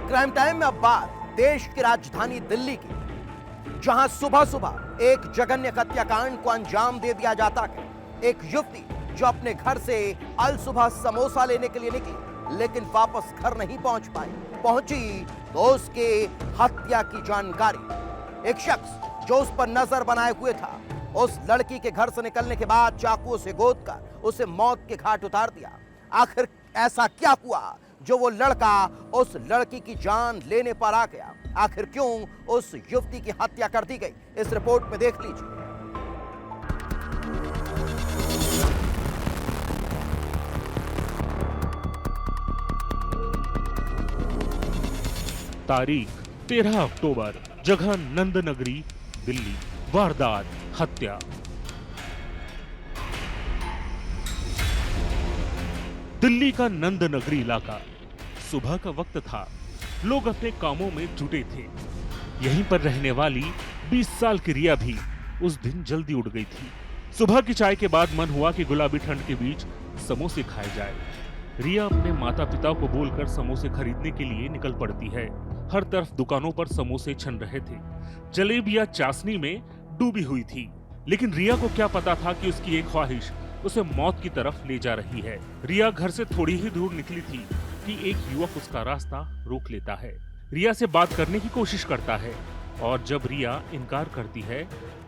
Crime time में अब बात देश की राजधानी दिल्ली की, जहां सुबह सुबह एक जघन्य हत्याकांड को अंजाम दे दिया जाता है। एक युवती जो अपने घर से अल सुबह समोसा लेने के लिए निकली, लेकिन वापस घर नहीं पहुंच पाई। पहुंची तो उसके हत्या की जानकारी। एक शख्स जो उस पर नजर बनाए हुए था, उस लड़की के घर से निकलने के बाद चाकू से गोद कर उसे मौत के घाट उतार दिया। आखिर ऐसा क्या हुआ जो वो लड़का उस लड़की की जान लेने पर आ गया? आखिर क्यों उस युवती की हत्या कर दी गई, इस रिपोर्ट में देख लीजिए। तारीख 13 अक्टूबर, जगह नंदनगरी, दिल्ली। वारदात हत्या। दिल्ली का नंदनगरी इलाका। सुबह का वक्त था, लोग अपने कामों में जुटे थे। यहीं पर रहने वाली 20 साल की रिया भी उस दिन जल्दी उठ गई थी। सुबह की चाय के बाद मन हुआ कि गुलाबी ठंड के बीच समोसे खाए जाए। रिया अपने माता पिता को बोलकर समोसे खरीदने के लिए निकल पड़ती है। हर तरफ दुकानों पर समोसे छन रहे थे। जलेबियां चाशनी में डूबी हुई थी, लेकिन रिया को क्या पता था कि उसकी एक ख्वाहिश उसे मौत की तरफ ले जा रही है। रिया घर से थोड़ी ही दूर निकली थी कि एक युवक उसका रास्ता रोक लेता है। रिया से बात करने की कोशिश करता है और जब रिया इनकार करती है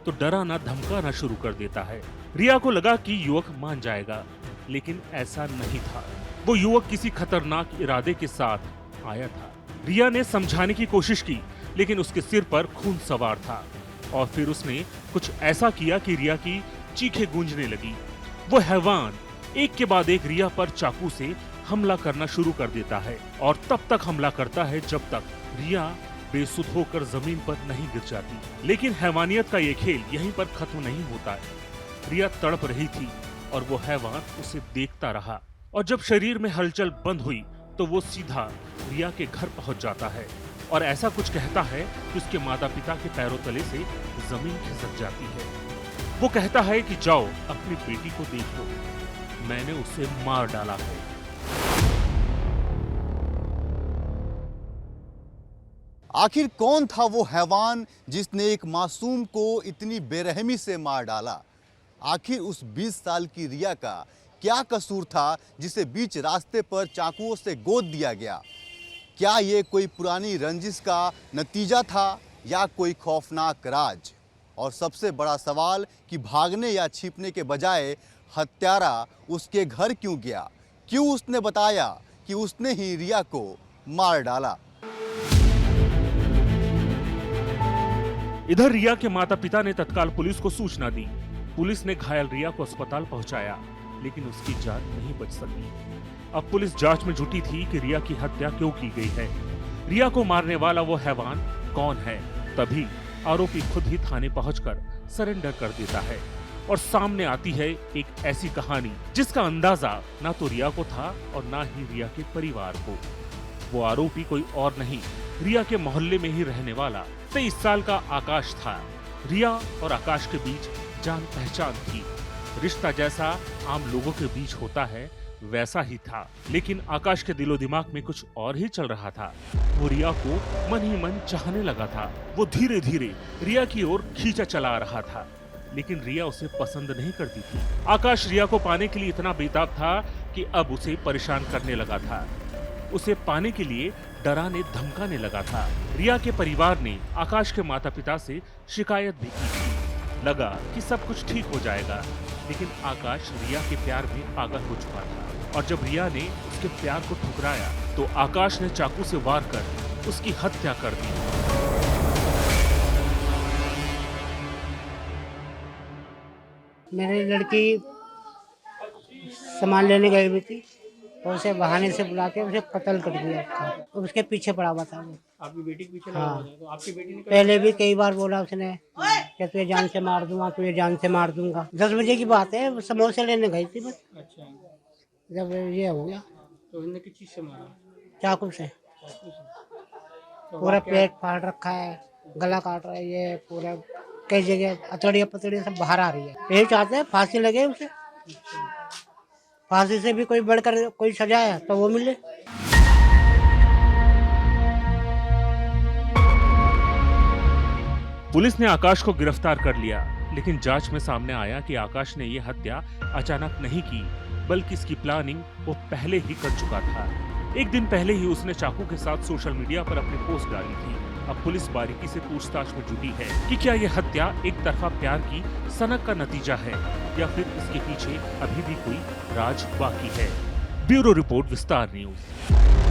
तो डराना धमकाना शुरू कर देता है। रिया को लगा कि युवक मान जाएगा, लेकिन ऐसा नहीं था। वो युवक किसी खतरनाक इरादे के साथ आया था। रिया ने समझाने की कोशिश की, लेकिन उसके सिर पर खून सवार था और फिर उसने कुछ ऐसा किया कि रिया की चीखें गूंजने लगी। वो हैवान एक के बाद एक रिया पर चाकू से हमला करना शुरू कर देता है और तब तक हमला करता है जब तक रिया बेसुध होकर जमीन पर नहीं गिर जाती। लेकिन हैवानियत का ये खेल यहीं पर खत्म नहीं होता है। रिया तड़प रही थी और वो हैवान उसे देखता रहा, और जब शरीर में हलचल बंद हुई तो वो सीधा रिया के घर पहुंच जाता है और ऐसा कुछ कहता है कि उसके माता पिता के पैरों तले से जमीन खिसक जाती है। वो कहता है कि जाओ अपनी बेटी को देख लो, मैंने उसे मार डाला है। आखिर कौन था वो हैवान जिसने एक मासूम को इतनी बेरहमी से मार डाला? आखिर उस 20 साल की रिया का क्या कसूर था जिसे बीच रास्ते पर चाकुओं से गोद दिया गया? क्या ये कोई पुरानी रंजिश का नतीजा था या कोई खौफनाक राज? और सबसे बड़ा सवाल कि भागने या छिपने के बजाय हत्यारा उसके घर क्यों गया? क्यों उसने बताया कि उसने ही रिया को मार डाला? इधर रिया के माता पिता ने तत्काल पुलिस को सूचना दी। पुलिस ने घायल रिया को अस्पताल पहुंचाया, लेकिन उसकी जान नहीं बच सकी। अब पुलिस जांच में जुटी थी कि रिया की हत्या क्यों की गई है। रिया को मारने वाला वो हैवान कौन है? तभी आरोपी खुद ही थाने पहुंचकर सरेंडर कर देता है और सामने आती है एक ऐसी कहानी जिसका अंदाजा ना तो रिया को था और ना ही रिया के परिवार को। वो आरोपी कोई और नहीं, रिया के मोहल्ले में ही रहने वाला 23 साल का आकाश था। रिया और आकाश के बीच जान पहचान थी। रिश्ता जैसा आम लोगों के बीच होता है वैसा ही था, लेकिन आकाश के दिलो दिमाग में कुछ और ही चल रहा था। वो रिया को मन ही मन चाहने लगा था। वो धीरे धीरे रिया की ओर खींचा चला आ रहा था, लेकिन रिया उसे पसंद नहीं करती थी। आकाश रिया को पाने के लिए इतना बेताब था कि अब उसे परेशान करने लगा था। उसे पाने के लिए डराने धमकाने लगा था। रिया के परिवार ने आकाश के माता पिता से शिकायत भी की थी। लगा कि सब कुछ ठीक हो जाएगा, लेकिन आकाश रिया के प्यार में पागल हो चुका था और जब रिया ने उसके प्यार को ठुकराया तो आकाश ने चाकू से वार कर उसकी हत्या कर दी। मेरी लड़की सामान लेने गई हुई थी और उसे बहाने से बुला के उसे कत्ल कर दिया था। उसके पीछे पड़ा हुआ था वो। आपकी बेटी के पीछे हाँ। लगा हुआ था, तो आपकी बेटी ने पहले भी कई बार बोला उसने कि तुझे जान से मार दूंगा, तुझे जान से मार दूंगा। 10 बजे की बात है, समोसे लेने गई थी बस। अच्छा, जब ये हो गया तो उसने किस चीज से मारा? चाकू से। तो पूरा पेट फाड़ रखा है, गला काट रहा है, ये पूरा कई जगह अतड़िया पतड़िया सब बाहर आ रही है। यही चाहते हैं फांसी लगे उसे। फांसी से भी कोई बढ़कर कोई सजा है तो वो मिले। पुलिस ने आकाश को गिरफ्तार कर लिया, लेकिन जांच में सामने आया कि आकाश ने यह हत्या अचानक नहीं की, बल्कि इसकी प्लानिंग वो पहले ही कर चुका था। एक दिन पहले ही उसने चाकू के साथ सोशल मीडिया पर अपनी पोस्ट डाली थी। अब पुलिस बारीकी से पूछताछ में जुटी है कि क्या यह हत्या एक तरफा प्यार की सनक का नतीजा है या फिर इसके पीछे अभी भी कोई राज बाकी है। ब्यूरो रिपोर्ट, विस्तार न्यूज।